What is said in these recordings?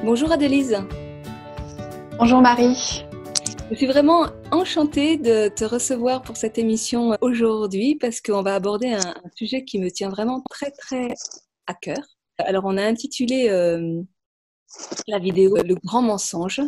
Bonjour Adélise, Bonjour Marie. je suis vraiment enchantée de te recevoir pour cette émission aujourd'hui parce qu'on va aborder un sujet qui me tient vraiment très très à cœur. Alors on a intitulé la vidéo Le grand mensonge,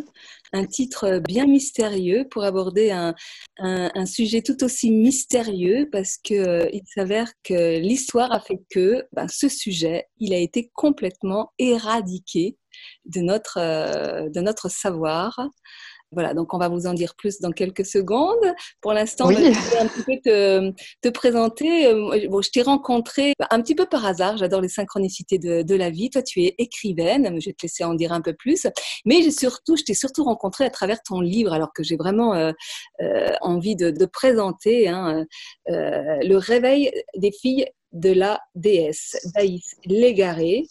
un titre bien mystérieux pour aborder un sujet tout aussi mystérieux parce que il s'avère que l'histoire a fait que ce sujet, il a été complètement éradiqué de notre savoir. Voilà, donc on va vous en dire plus dans quelques secondes. Pour l'instant, je Oui, vais un petit peu te présenter. Bon, je t'ai rencontré un petit peu par hasard. J'adore les synchronicités de la vie. Toi, tu es écrivaine. Je vais te laisser en dire un peu plus. Mais je t'ai surtout rencontré à travers ton livre, alors que j'ai vraiment envie de présenter Le réveil des filles de la déesse, d'Aïs Légaré.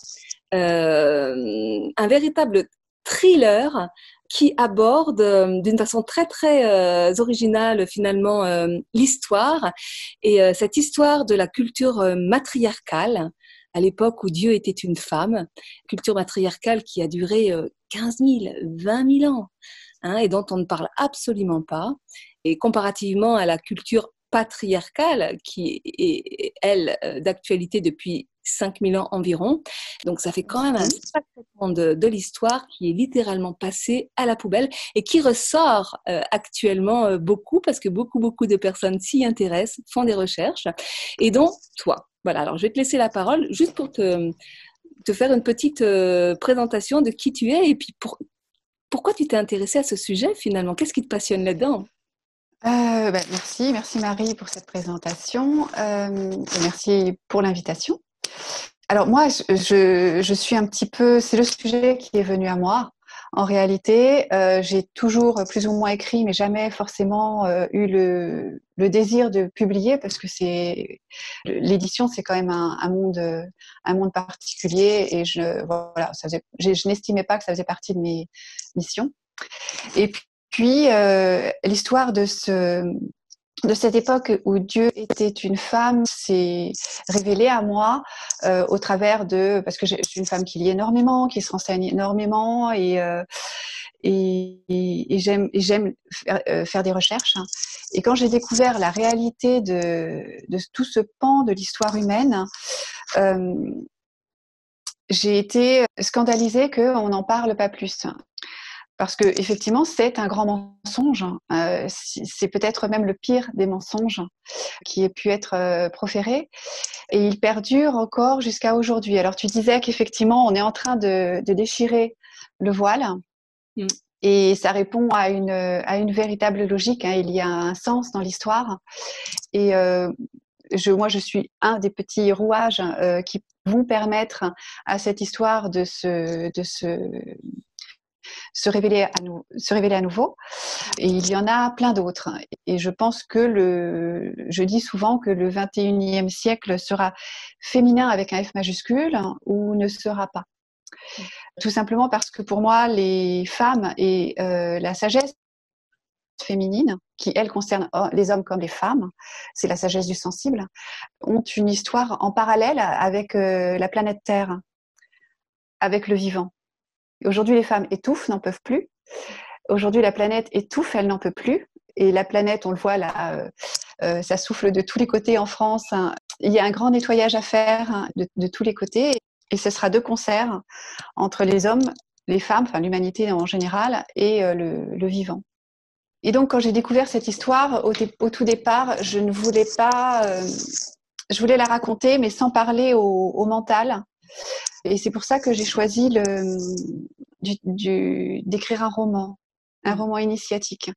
Un véritable thriller qui aborde d'une façon très très originale finalement l'histoire et cette histoire de la culture matriarcale à l'époque où Dieu était une femme, culture matriarcale qui a duré 15 000, 20 000 ans, hein, et dont on ne parle absolument pas, et comparativement à la culture patriarcale qui est, elle, d'actualité depuis 5000 ans environ. Donc ça fait quand même un sacré pan de l'histoire qui est littéralement passé à la poubelle et qui ressort actuellement beaucoup parce que beaucoup de personnes s'y intéressent, font des recherches, et dont toi. Voilà, alors je vais te laisser la parole juste pour te faire une petite présentation de qui tu es et puis pourquoi tu t'es intéressée à ce sujet finalement. Qu'est-ce qui te passionne là-dedans? merci Marie pour cette présentation et merci pour l'invitation. Alors moi, je suis un petit peu, c'est le sujet qui est venu à moi. En réalité, j'ai toujours plus ou moins écrit, mais jamais forcément eu le désir de publier parce que l'édition, c'est quand même un monde particulier et voilà, je n'estimais pas que ça faisait partie de mes missions. Et puis, l'histoire de cette époque où Dieu était une femme s'est révélée à moi au travers parce que je suis une femme qui lit énormément, qui se renseigne énormément et j'aime faire des recherches. Et quand j'ai découvert la réalité de tout ce pan de l'histoire humaine, euh, j'ai été scandalisée qu'on n'en parle pas plus. Parce que effectivement, c'est un grand mensonge. C'est peut-être même le pire des mensonges qui ait pu être proféré, et il perdure encore jusqu'à aujourd'hui. Alors, tu disais qu'effectivement, on est en train de déchirer le voile, et ça répond à une véritable logique. Hein. Il y a un sens dans l'histoire, et moi, je suis un des petits rouages qui vont permettre à cette histoire se révéler à nouveau. Et il y en a plein d'autres. Et je pense que je dis souvent que le 21e siècle sera féminin avec un F majuscule ou ne sera pas. Tout simplement parce que pour moi, les femmes et la sagesse féminine, qui elle concerne les hommes comme les femmes, c'est la sagesse du sensible, ont une histoire en parallèle avec la planète Terre, avec le vivant. Aujourd'hui, les femmes étouffent, n'en peuvent plus. Aujourd'hui, la planète étouffe, elle n'en peut plus. Et la planète, on le voit là, ça souffle de tous les côtés en France. Hein. Il y a un grand nettoyage à faire hein, de tous les côtés. Et ce sera de concert entre les hommes, les femmes, enfin l'humanité en général, et le vivant. Et donc, quand j'ai découvert cette histoire, au tout départ, je ne voulais pas... je voulais la raconter, mais sans parler au mental. Et c'est pour ça que j'ai choisi d'écrire un roman initiatique.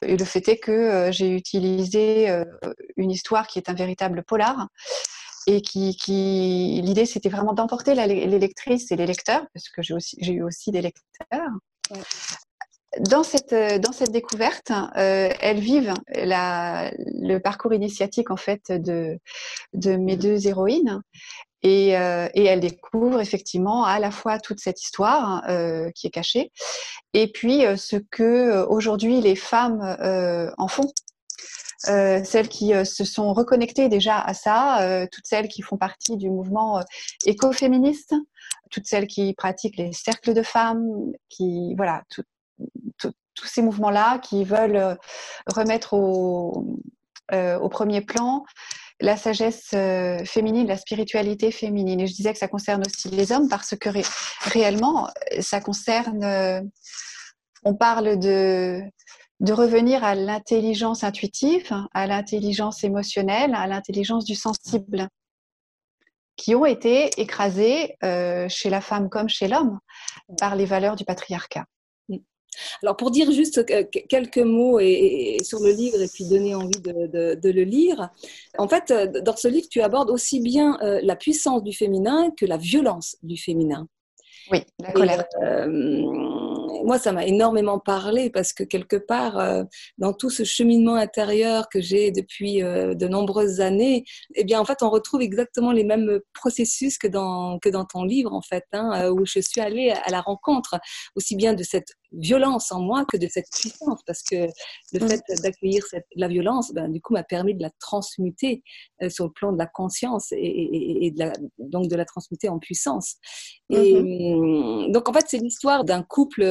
Et le fait est que j'ai utilisé une histoire qui est un véritable polar et l'idée c'était vraiment d'emporter les lectrices et les lecteurs, parce que j'ai eu aussi des lecteurs. Ouais. Dans cette découverte, elles vivent le parcours initiatique en fait de mes deux héroïnes. Et elle découvre effectivement à la fois toute cette histoire qui est cachée, et puis ce que aujourd'hui les femmes en font. celles qui se sont reconnectées déjà à ça, toutes celles qui font partie du mouvement écoféministe, toutes celles qui pratiquent les cercles de femmes, qui voilà, tous ces mouvements-là qui veulent remettre au premier plan la sagesse féminine, la spiritualité féminine. Et je disais que ça concerne aussi les hommes parce que réellement, ça concerne. On parle de revenir à l'intelligence intuitive, à l'intelligence émotionnelle, à l'intelligence du sensible, qui ont été écrasées chez la femme comme chez l'homme par les valeurs du patriarcat. Alors, pour dire juste quelques mots et sur le livre et puis donner envie de le lire, en fait, dans ce livre, tu abordes aussi bien la puissance du féminin que la violence du féminin. Oui, la colère. Moi, ça m'a énormément parlé parce que quelque part, dans tout ce cheminement intérieur que j'ai depuis de nombreuses années, eh bien, en fait, on retrouve exactement les mêmes processus que dans ton livre, en fait, hein, où je suis allée à la rencontre aussi bien de cette violence en moi que de cette puissance, parce que le fait d'accueillir la violence, ben, du coup, m'a permis de la transmuter sur le plan de la conscience et donc de la transmuter en puissance. Et donc, en fait, c'est l'histoire d'un couple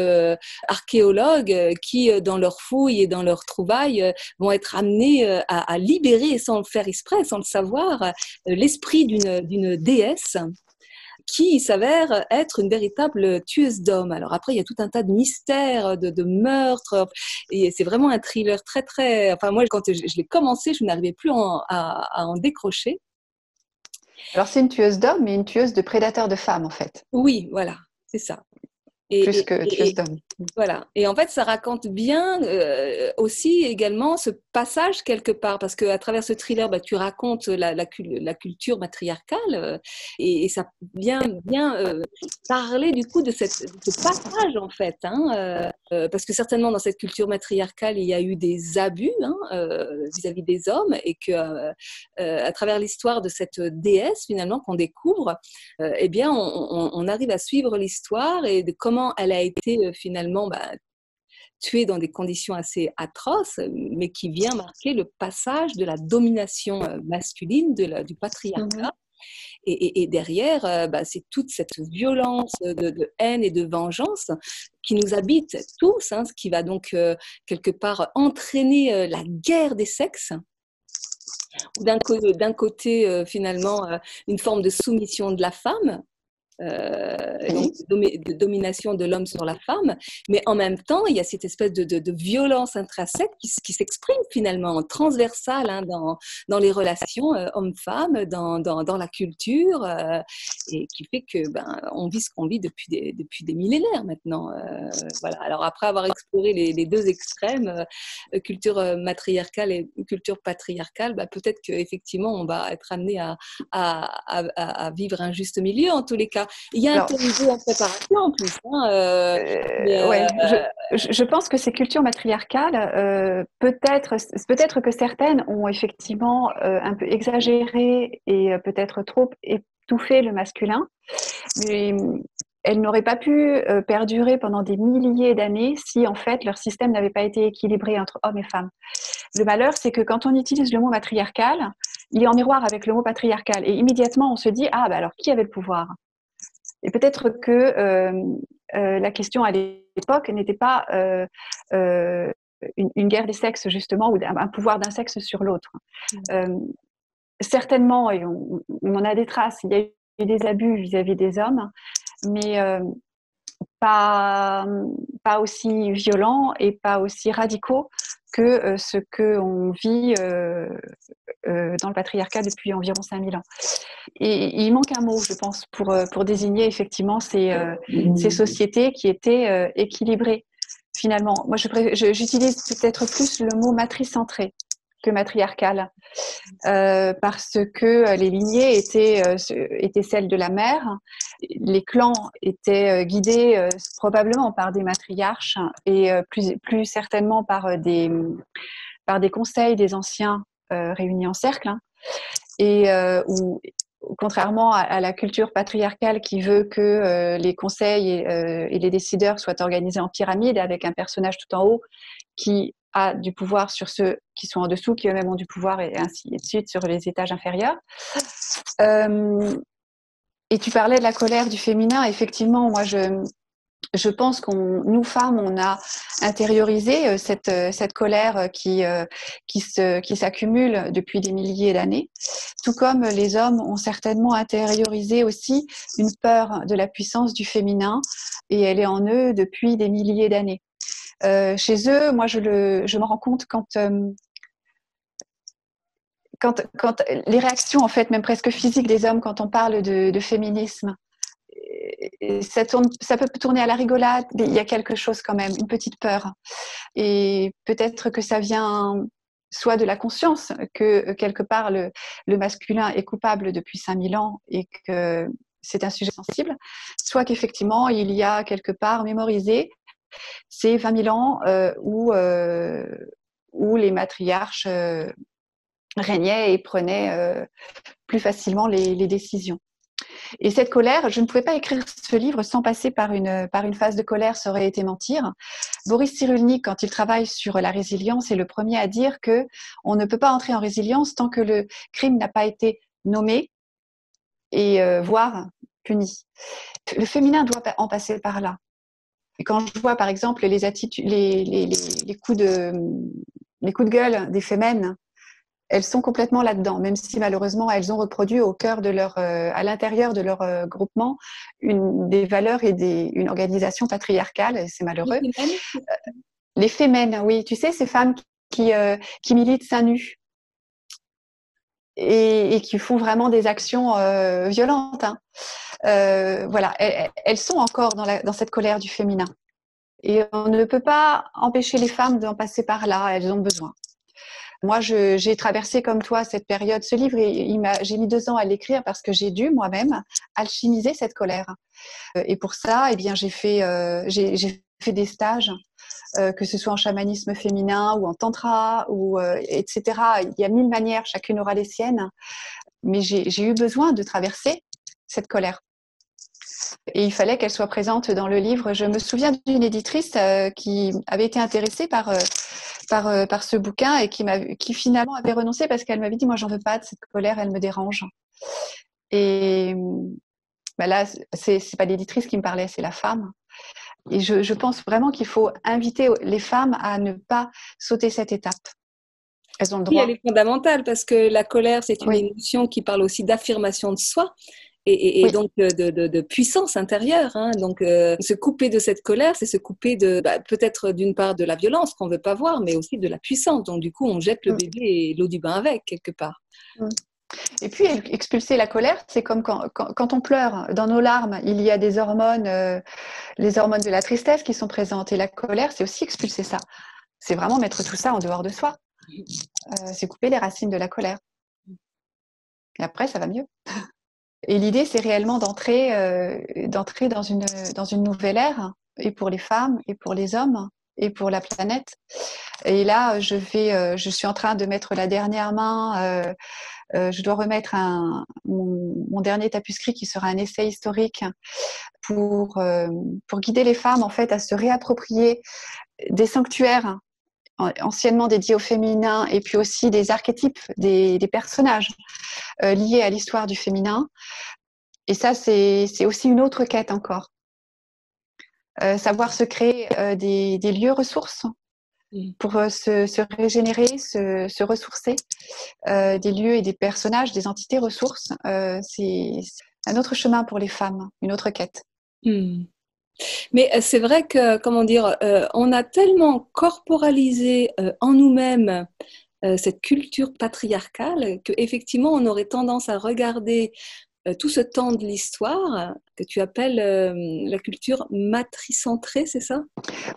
archéologues qui, dans leurs fouilles et dans leurs trouvailles, vont être amenés à libérer, sans le faire exprès, sans le savoir, l'esprit d'une déesse qui s'avère être une véritable tueuse d'hommes. Alors après, il y a tout un tas de mystères, de meurtres, et c'est vraiment un thriller très, très... Enfin, moi, quand je l'ai commencé, je n'arrivais plus à en décrocher. Alors, c'est une tueuse d'hommes, mais une tueuse de prédateurs de femmes, en fait. Oui, voilà, c'est ça. Plus que tueuse d'hommes. Voilà. Et en fait, ça raconte bien aussi également ce passage quelque part, parce qu'à travers ce thriller, bah, tu racontes la culture matriarcale et ça vient bien parler du coup de ce passage en fait, hein, parce que certainement dans cette culture matriarcale, il y a eu des abus hein, vis-à-vis des hommes et que à travers l'histoire de cette déesse finalement qu'on découvre, eh bien, on arrive à suivre l'histoire et de comment elle a été finalement tuée dans des conditions assez atroces, mais qui vient marquer le passage de la domination masculine, du patriarcat. Et derrière, c'est toute cette violence de haine et de vengeance qui nous habite tous, hein, ce qui va donc quelque part entraîner la guerre des sexes. D'un côté, finalement, une forme de soumission de la femme, donc de domination de l'homme sur la femme, mais en même temps, il y a cette espèce de violence intrinsèque qui s'exprime finalement transversale hein, dans les relations hommes-femmes, dans la culture, et qui fait que on vit ce qu'on vit depuis des millénaires maintenant. Voilà. Alors après avoir exploré les deux extrêmes, culture matriarcale et culture patriarcale, peut-être qu'effectivement on va être amené à vivre un juste milieu en tous les cas. Il y a un TMD en préparation en plus. Hein, ouais, je pense que ces cultures matriarcales, peut-être que certaines ont effectivement un peu exagéré et peut-être trop étouffé le masculin, mais elles n'auraient pas pu perdurer pendant des milliers d'années si en fait leur système n'avait pas été équilibré entre hommes et femmes. Le malheur, c'est que quand on utilise le mot matriarcal, il est en miroir avec le mot patriarcal et immédiatement on se dit alors qui avait le pouvoir ? Et peut-être que la question à l'époque n'était pas une guerre des sexes, justement, ou un pouvoir d'un sexe sur l'autre. Certainement, et on en a des traces, il y a eu des abus vis-à-vis des hommes, mais pas aussi violents et pas aussi radicaux que ce qu'on vit dans le patriarcat depuis environ 5000 ans. Et il manque un mot, je pense, pour désigner effectivement ces sociétés qui étaient équilibrées, finalement. Moi, j'utilise peut-être plus le mot matricentré que matriarcal, parce que les lignées étaient celles de la mère, les clans étaient guidés probablement par des matriarches et plus certainement par des conseils des anciens réunis en cercle, hein, et où contrairement à la culture patriarcale qui veut que les conseils et les décideurs soient organisés en pyramide avec un personnage tout en haut qui a du pouvoir sur ceux qui sont en dessous, qui eux-mêmes ont du pouvoir, et ainsi de suite sur les étages inférieurs. Et tu parlais de la colère du féminin. Effectivement, moi, je pense nous femmes, on a intériorisé cette colère qui s'accumule depuis des milliers d'années, tout comme les hommes ont certainement intériorisé aussi une peur de la puissance du féminin, et elle est en eux depuis des milliers d'années. Chez eux, moi, je me rends compte quand les réactions, en fait, même presque physiques des hommes quand on parle de féminisme, ça peut tourner à la rigolade, mais il y a quelque chose quand même, une petite peur. Et peut-être que ça vient soit de la conscience que quelque part le masculin est coupable depuis 5000 ans et que c'est un sujet sensible, soit qu'effectivement il y a quelque part mémorisé ces 20 000 ans où les matriarches régnaient et prenaient plus facilement les décisions. Et cette colère, je ne pouvais pas écrire ce livre sans passer par une phase de colère, ça aurait été mentir. Boris Cyrulnik, quand il travaille sur la résilience, est le premier à dire que on ne peut pas entrer en résilience tant que le crime n'a pas été nommé et voire puni. Le féminin doit en passer par là. Et quand je vois par exemple les attitudes, les coups de gueule des fémènes, elles sont complètement là-dedans, même si malheureusement elles ont reproduit au cœur de à l'intérieur de leur groupement des valeurs et une organisation patriarcale, et c'est malheureux. Les fémènes, oui, tu sais, ces femmes qui militent seins nus et qui font vraiment des actions violentes. Hein. Voilà, elles sont encore dans cette colère du féminin. Et on ne peut pas empêcher les femmes d'en passer par là, elles ont besoin. Moi, j'ai traversé comme toi cette période. Ce livre, j'ai mis 2 ans à l'écrire parce que j'ai dû moi-même alchimiser cette colère. Et pour ça, eh bien, j'ai fait des stages, que ce soit en chamanisme féminin ou en tantra, etc. Il y a 1000 manières, chacune aura les siennes. Mais j'ai eu besoin de traverser cette colère. Et il fallait qu'elle soit présente dans le livre. Je me souviens d'une éditrice qui avait été intéressée par ce bouquin et qui finalement avait renoncé parce qu'elle m'avait dit, moi, j'en veux pas de cette colère, elle me dérange. Et là, c'est pas l'éditrice qui me parlait, c'est la femme. Et je pense vraiment qu'il faut inviter les femmes à ne pas sauter cette étape. Elles ont le droit. Oui, elle est fondamentale parce que la colère, c'est une émotion qui parle aussi d'affirmation de soi. Et donc de puissance intérieure. Hein. Donc, se couper de cette colère, c'est se couper peut-être d'une part de la violence qu'on ne veut pas voir, mais aussi de la puissance. Donc, du coup, on jette le bébé et l'eau du bain avec, quelque part. Et puis, expulser la colère, c'est comme quand on pleure. Dans nos larmes, il y a des hormones, les hormones de la tristesse qui sont présentes. Et la colère, c'est aussi expulser ça. C'est vraiment mettre tout ça en dehors de soi. C'est couper les racines de la colère. Et après, ça va mieux. Et l'idée, c'est réellement d'entrer dans une nouvelle ère, et pour les femmes, et pour les hommes, et pour la planète. Et là, je suis en train de mettre la dernière main. Je dois remettre mon dernier tapuscrit qui sera un essai historique pour guider les femmes en fait à se réapproprier des sanctuaires anciennement dédiés au féminin, et puis aussi des archétypes, des personnages liés à l'histoire du féminin. Et ça, c'est aussi une autre quête encore. Savoir se créer des lieux ressources pour se régénérer, se ressourcer, des lieux et des personnages, des entités ressources. C'est un autre chemin pour les femmes, une autre quête. Mais c'est vrai que, comment dire, on a tellement corporalisé en nous-mêmes cette culture patriarcale qu'effectivement, on aurait tendance à regarder tout ce temps de l'histoire que tu appelles la culture matricentrée, c'est ça ?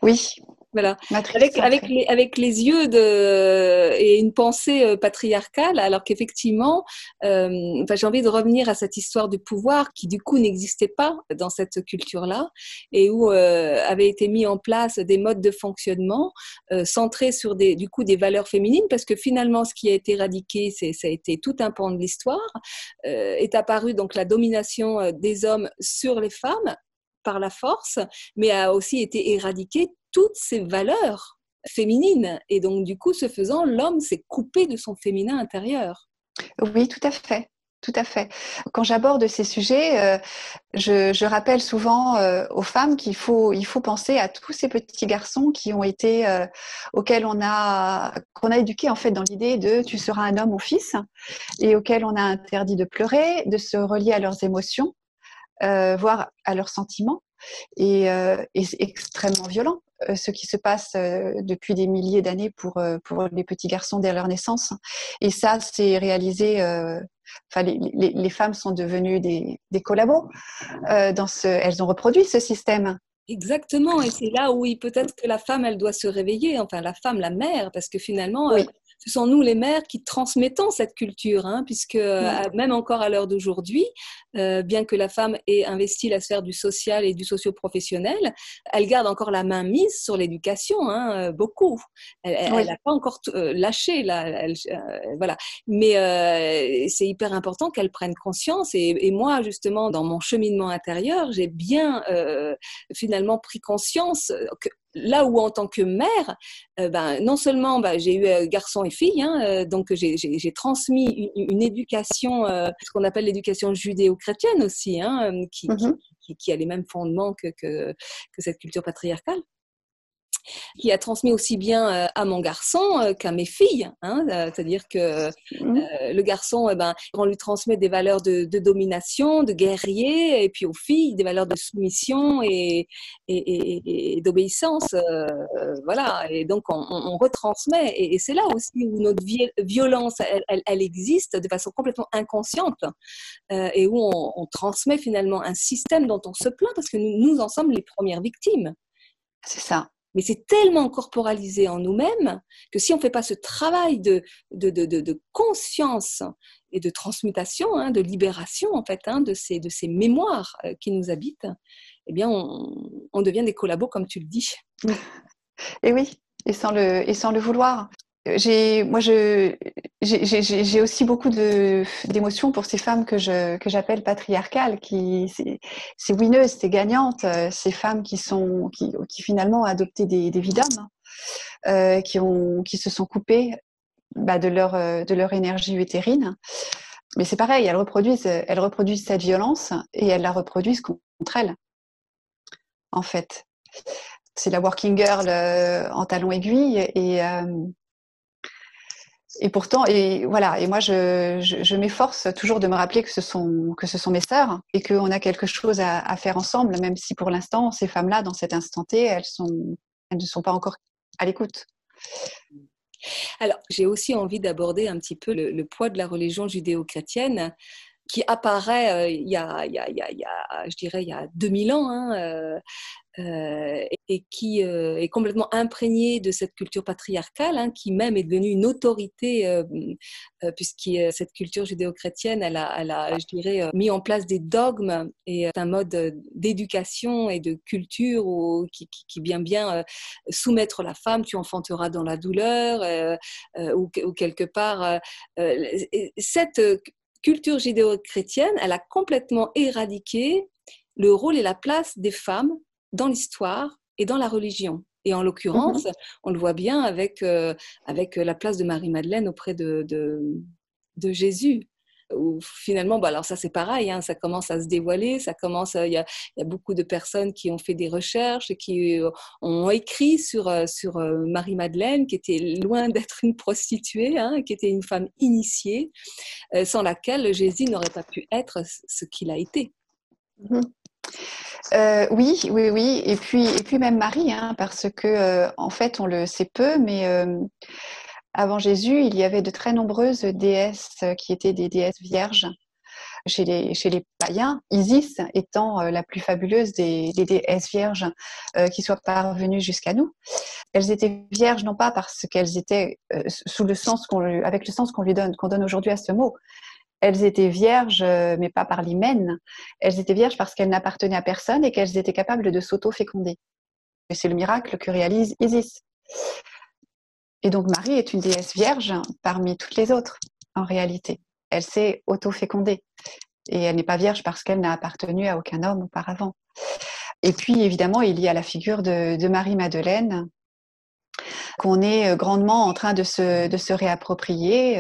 Oui. Voilà, avec les yeux et une pensée patriarcale, alors qu'effectivement, j'ai envie de revenir à cette histoire du pouvoir qui du coup n'existait pas dans cette culture-là et où avaient été mis en place des modes de fonctionnement centrés sur des valeurs féminines, parce que finalement, ce qui a été éradiqué, ça a été tout un pan de l'histoire. Est apparue donc la domination des hommes sur les femmes par la force, mais a aussi été éradiquée toutes ces valeurs féminine. Et donc, du coup, ce faisant, l'homme s'est coupé de son féminin intérieur. Oui, tout à fait. Tout à fait. Quand j'aborde ces sujets, je rappelle souvent aux femmes il faut penser à tous ces petits garçons qui ont été, qu'on a éduqués en fait dans l'idée de tu seras un homme, mon fils, et auxquels on a interdit de pleurer, de se relier à leurs émotions, voire à leurs sentiments. Et c'est extrêmement violent ce qui se passe depuis des milliers d'années pour les petits garçons dès leur naissance. Et ça, c'est réalisé. Enfin, les femmes sont devenues des collabos elles ont reproduit ce système. Exactement, et c'est là où peut-être que la femme, elle doit se réveiller, enfin la femme, la mère, parce que finalement, Oui. ce sont nous les mères qui transmettons cette culture, hein, puisque même encore à l'heure d'aujourd'hui, bien que la femme ait investi la sphère du social et du socio-professionnel, elle garde encore la main mise sur l'éducation, hein, beaucoup. Elle n'a pas encore lâché, là, voilà. Mais c'est hyper important qu'elle prenne conscience, et moi, justement, dans mon cheminement intérieur, j'ai bien finalement pris conscience que là où en tant que mère, non seulement j'ai eu garçon et fille, hein, donc j'ai transmis une éducation, ce qu'on appelle l'éducation judéo-chrétienne aussi, hein, qui a les mêmes fondements que cette culture patriarcale, qui a transmis aussi bien à mon garçon qu'à mes filles, hein, c'est-à-dire que le garçon, on lui transmet des valeurs de domination, de guerrier, et puis aux filles, des valeurs de soumission et d'obéissance. Voilà, et donc on retransmet. Et c'est là aussi où notre violence, elle existe de façon complètement inconsciente, et où on transmet finalement un système dont on se plaint parce que nous en sommes les premières victimes. C'est ça. Mais c'est tellement corporalisé en nous-mêmes que si on ne fait pas ce travail de conscience et de transmutation, hein, de libération en fait, hein, de ces mémoires qui nous habitent, eh bien on devient des collabos comme tu le dis. Et oui, et sans le vouloir. J'ai aussi beaucoup d'émotions pour ces femmes que j'appelle patriarcales, ces winneuses, ces gagnantes, ces femmes qui finalement ont adopté des vies d'hommes, qui se sont coupées de leur énergie utérine. Mais c'est pareil, elles reproduisent cette violence et elles la reproduisent contre elles, en fait. C'est la working girl en talons aiguilles et pourtant, et voilà, et moi je m'efforce toujours de me rappeler que ce sont mes sœurs et qu'on a quelque chose à faire ensemble, même si pour l'instant ces femmes-là, dans cet instant T, elles ne sont pas encore à l'écoute. Alors, j'ai aussi envie d'aborder un petit peu le poids de la religion judéo-chrétienne qui apparaît il y a, je dirais, il y a 2000 ans, hein, et qui est complètement imprégné de cette culture patriarcale, hein, qui même est devenue une autorité, puisque cette culture judéo-chrétienne, elle a, je dirais, mis en place des dogmes et un mode d'éducation et de culture qui vient bien soumettre la femme, tu enfanteras dans la douleur, ou quelque part, cette culture judéo-chrétienne, elle a complètement éradiqué le rôle et la place des femmes dans l'histoire et dans la religion. Et en l'occurrence, on le voit bien avec la place de Marie-Madeleine auprès de Jésus. Où finalement, alors ça c'est pareil, hein, ça commence à se dévoiler, il y a beaucoup de personnes qui ont fait des recherches et qui ont écrit sur Marie-Madeleine, qui était loin d'être une prostituée, hein, qui était une femme initiée, sans laquelle Jésus n'aurait pas pu être ce qu'il a été. Oui. Et puis même Marie, hein, parce que en fait, on le sait peu, mais avant Jésus, il y avait de très nombreuses déesses qui étaient des déesses vierges. Chez les païens, Isis étant la plus fabuleuse des déesses vierges qui soient parvenues jusqu'à nous. Elles étaient vierges non pas parce qu'elles étaient sous le sens avec le sens qu'on donne aujourd'hui à ce mot. Elles étaient vierges, mais pas par l'hymen. Elles étaient vierges parce qu'elles n'appartenaient à personne et qu'elles étaient capables de s'auto-féconder. Et c'est le miracle que réalise Isis. Et donc Marie est une déesse vierge parmi toutes les autres, en réalité. Elle s'est auto-fécondée. Et elle n'est pas vierge parce qu'elle n'a appartenu à aucun homme auparavant. Et puis, évidemment, il y a la figure de Marie-Madeleine, qu'on est grandement en train de se réapproprier,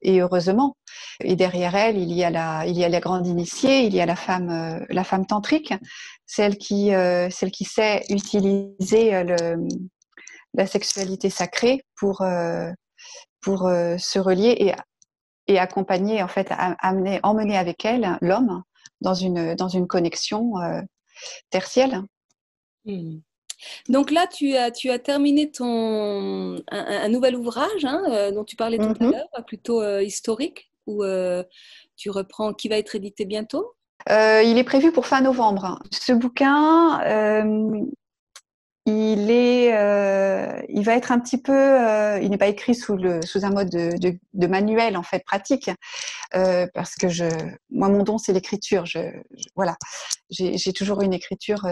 et heureusement. Et derrière elle, il y a la grande initiée, il y a la femme tantrique, celle qui sait utiliser la sexualité sacrée pour se relier et accompagner, en fait, emmener avec elle l'homme dans une connexion tertielle. Hmm. Donc là, tu as terminé un nouvel ouvrage dont tu parlais tout à Mm-hmm. l'heure, plutôt historique, où tu reprends, qui va être édité bientôt. Il est prévu pour fin novembre. Ce bouquin, il va être un petit peu, il n'est pas écrit sous un mode de manuel, en fait, pratique, parce que moi, mon don, c'est l'écriture. Voilà, j'ai toujours une écriture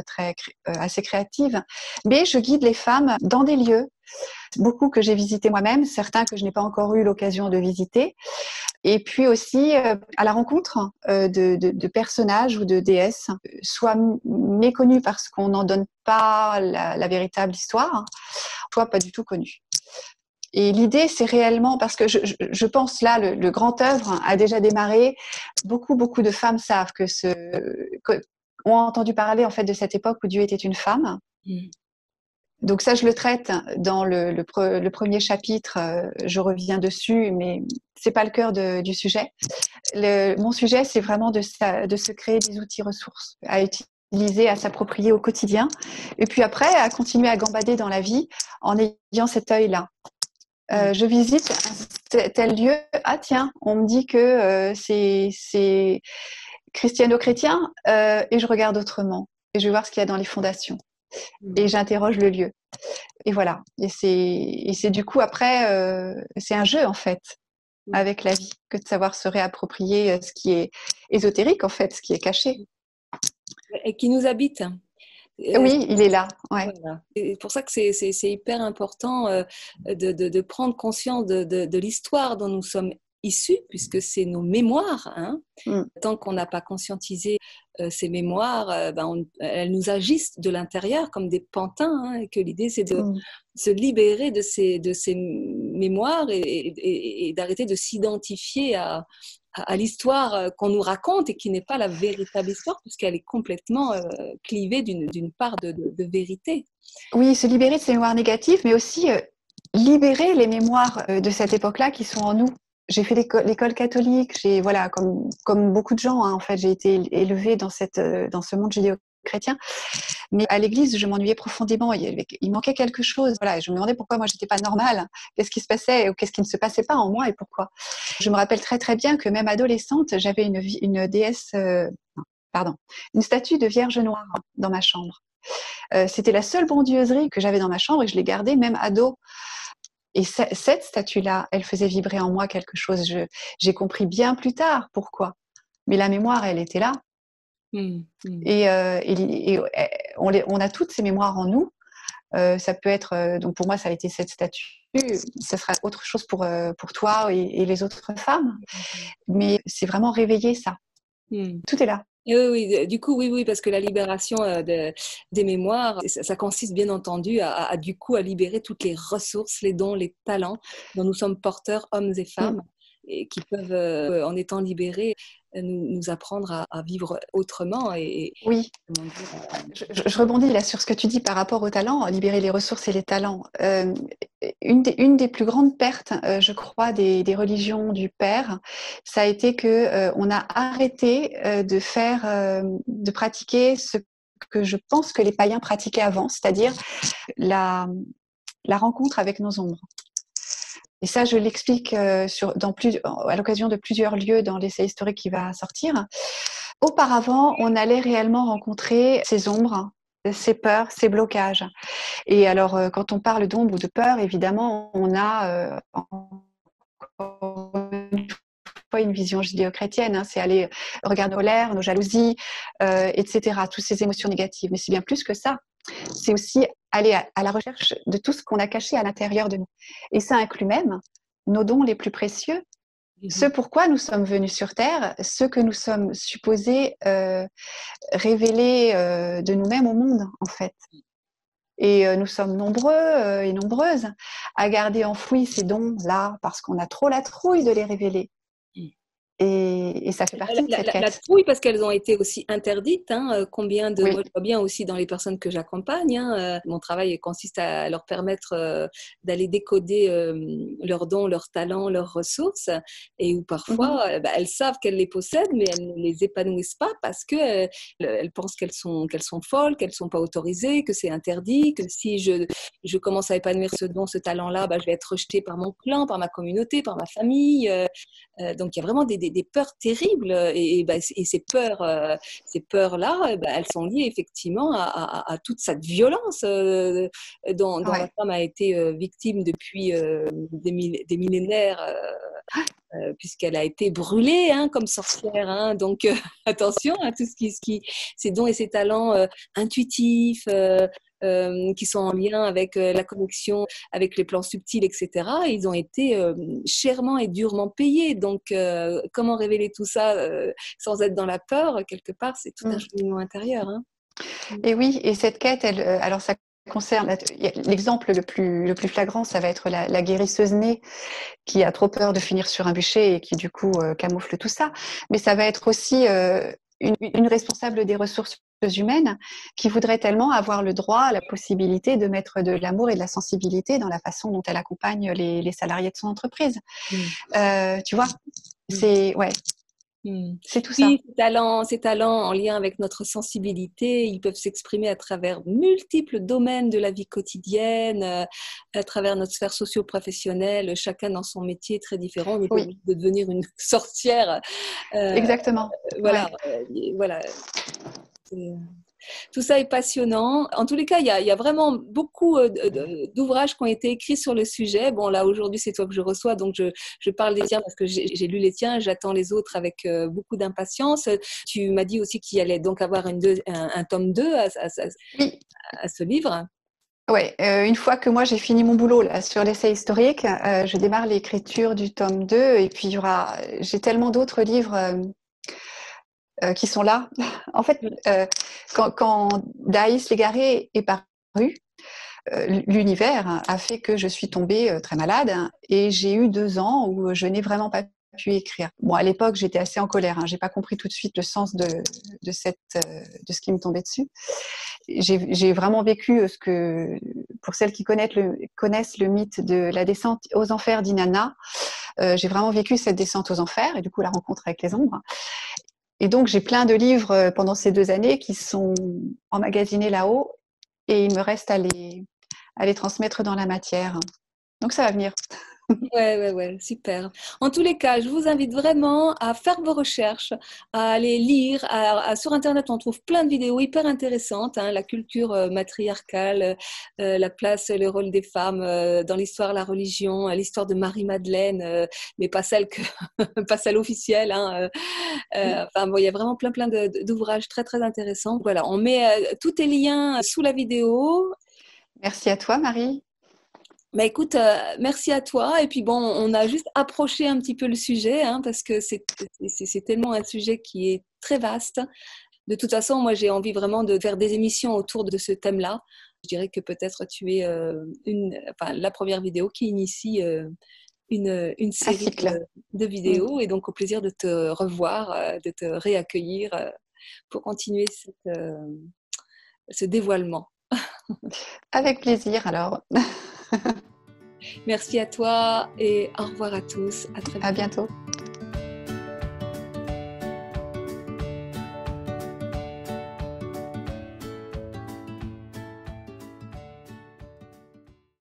assez créative, mais je guide les femmes dans des lieux, beaucoup que j'ai visités moi-même, certains que je n'ai pas encore eu l'occasion de visiter, et puis aussi à la rencontre de personnages ou de déesses, soit méconnus parce qu'on n'en donne pas la véritable histoire, soit pas du tout connus. Et l'idée, c'est réellement, parce que je pense là, le grand œuvre a déjà démarré. Beaucoup de femmes savent ont entendu parler, en fait, de cette époque où Dieu était une femme. Mm. Donc ça, je le traite dans le premier chapitre. Je reviens dessus, mais c'est pas le cœur du sujet. Mon sujet, c'est vraiment de se créer des outils ressources à utiliser, à s'approprier au quotidien, et puis après à continuer à gambader dans la vie en ayant cet œil-là. Je visite tel lieu. Ah tiens, on me dit que c'est christiano-chrétien, et je regarde autrement. Et je vais voir ce qu'il y a dans les fondations. Et j'interroge le lieu. Et voilà. Et c'est du coup après, c'est un jeu, en fait, avec la vie, que de savoir se réapproprier ce qui est ésotérique, en fait, ce qui est caché. Et qui nous habite. Oui, il est là. Ouais. Voilà. C'est pour ça que c'est hyper important de prendre conscience de l'histoire dont nous sommes issus, puisque c'est nos mémoires. Mm. Tant qu'on n'a pas conscientisé ces mémoires, elles nous agissent de l'intérieur comme des pantins, et que l'idée, c'est de se libérer de ces mémoires et d'arrêter de s'identifier à l'histoire qu'on nous raconte et qui n'est pas la véritable histoire, puisqu'elle est complètement clivée d'une part de vérité. Oui, se libérer de ces mémoires négatives, mais aussi libérer les mémoires de cette époque-là qui sont en nous. J'ai fait l'école catholique, voilà, comme beaucoup de gens, en fait, j'ai été élevée dans ce monde judéo-chrétien. Mais à l'église, je m'ennuyais profondément. Il manquait quelque chose. Voilà, je me demandais pourquoi moi j'étais pas normale. Qu'est-ce qui se passait ou qu'est-ce qui ne se passait pas en moi et pourquoi. Je me rappelle très très bien que même adolescente, j'avais une déesse, une statue de Vierge Noire dans ma chambre. C'était la seule bondieuserie que j'avais dans ma chambre et je l'ai gardée même ado. Et cette statue-là, elle faisait vibrer en moi quelque chose. J'ai compris bien plus tard pourquoi. Mais la mémoire, elle était là. Et on a toutes ces mémoires en nous. Ça peut être, donc pour moi, ça a été cette statue. Ça sera autre chose pour toi et les autres femmes. Mais c'est vraiment réveiller ça. Tout est là. Oui, du coup, oui, parce que la libération des mémoires, ça consiste bien entendu du coup à libérer toutes les ressources, les dons, les talents dont nous sommes porteurs, hommes et femmes, et qui peuvent, en étant libérés, nous apprendre à vivre autrement. Oui, je rebondis là sur ce que tu dis par rapport au talent, libérer les ressources et les talents. Une des plus grandes pertes, je crois, des religions du Père, ça a été que on a arrêté de pratiquer ce que je pense que les païens pratiquaient avant, c'est-à-dire la rencontre avec nos ombres. Et ça, je l'explique à l'occasion de plusieurs lieux dans l'essai historique qui va sortir. Auparavant, on allait réellement rencontrer ces ombres, ces peurs, ces blocages. Et alors, quand on parle d'ombre ou de peur, évidemment, on a encore une fois une vision judéo-chrétienne. C'est aller regarder nos colères, nos jalousies, etc., toutes ces émotions négatives. Mais c'est bien plus que ça. C'est aussi aller à la recherche de tout ce qu'on a caché à l'intérieur de nous. Et ça inclut même nos dons les plus précieux, ce pourquoi nous sommes venus sur Terre, ce que nous sommes supposés révéler de nous-mêmes au monde, en fait. Et nous sommes nombreux et nombreuses à garder enfouis ces dons-là parce qu'on a trop la trouille de les révéler. Et ça fait partie de cette La quête. trouille, parce qu'elles ont été aussi interdites. Hein, moi, Oui. je vois bien aussi dans les personnes que j'accompagne. Hein, mon travail consiste à leur permettre d'aller décoder leurs dons, leurs talents, leurs ressources, et où parfois elles savent qu'elles les possèdent, mais elles ne les épanouissent pas parce que elles pensent qu'elles sont folles, qu'elles sont pas autorisées, que c'est interdit, que si je commence à épanouir ce don, ce talent-là, je vais être rejetée par mon clan, par ma communauté, par ma famille. Donc il y a vraiment des peurs terribles, et ces peurs-là, elles sont liées effectivement à toute cette violence dont la Ouais. femme a été victime depuis des millénaires, puisqu'elle a été brûlée, hein, comme sorcière. Hein. Donc attention à tout ce qui ses dons et ses talents intuitifs. Qui sont en lien avec la connexion avec les plans subtils, etc. Ils ont été chèrement et durement payés. Donc, comment révéler tout ça sans être dans la peur, quelque part, c'est tout un cheminement intérieur. Hein. Et oui, et cette quête, alors ça concerne, l'exemple le plus flagrant, ça va être la guérisseuse née qui a trop peur de finir sur un bûcher et qui du coup camoufle tout ça. Mais ça va être aussi une responsable des ressources humaines qui voudrait tellement avoir le droit, la possibilité de mettre de l'amour et de la sensibilité dans la façon dont elle accompagne les salariés de son entreprise. Tu vois, c'est c'est tout ça. Oui, ces talents en lien avec notre sensibilité, ils peuvent s'exprimer à travers multiples domaines de la vie quotidienne, à travers notre sphère socio-professionnelle, chacun dans son métier très différent. On n'est pas Oui, obligé de devenir une sorcière. Euh, exactement. voilà, Ouais. voilà. Tout ça est passionnant. En tous les cas, il y a vraiment beaucoup d'ouvrages qui ont été écrits sur le sujet. Bon, là, aujourd'hui, c'est toi que je reçois, donc je parle des tiens parce que j'ai lu les tiens. J'attends les autres avec beaucoup d'impatience. Tu m'as dit aussi qu'il y allait donc avoir un tome 2 Oui. à ce livre. Ouais, une fois que moi j'ai fini mon boulot là sur l'essai historique, je démarre l'écriture du tome 2 et puis j'ai tellement d'autres livres qui sont là. En fait, quand Daïs Légaré est paru, l'univers a fait que je suis tombée très malade et j'ai eu 2 ans où je n'ai vraiment pas pu écrire. Bon, à l'époque, j'étais assez en colère. J'ai pas compris tout de suite le sens de ce qui me tombait dessus. J'ai vraiment vécu pour celles qui connaissent le mythe de la descente aux enfers d'Inanna, j'ai vraiment vécu cette descente aux enfers et du coup la rencontre avec les ombres. Et donc j'ai plein de livres pendant ces 2 années qui sont emmagasinés là-haut et il me reste à les transmettre dans la matière. Donc ça va venir. Ouais, super. En tous les cas, je vous invite vraiment à faire vos recherches, à aller lire. Sur Internet, on trouve plein de vidéos hyper intéressantes, hein, la culture matriarcale, la place, le rôle des femmes dans l'histoire, la religion, l'histoire de Marie-Madeleine, mais pas celle pas celle officielle. Hein, enfin, bon, il y a vraiment plein d'ouvrages très, très intéressants. Voilà, on met tous tes liens sous la vidéo. Merci à toi, Marie. Bah écoute, merci à toi. Et puis bon, on a juste approché un petit peu le sujet, hein, parce que c'est tellement un sujet qui est très vaste. De toute façon, moi j'ai envie vraiment de faire des émissions autour de ce thème-là. Je dirais que peut-être tu es la première vidéo qui initie une Un série cycle. de vidéos. Et donc au plaisir de te revoir, de te réaccueillir pour continuer ce dévoilement. Avec plaisir alors. Merci à toi et au revoir à tous. À très À bientôt. bientôt.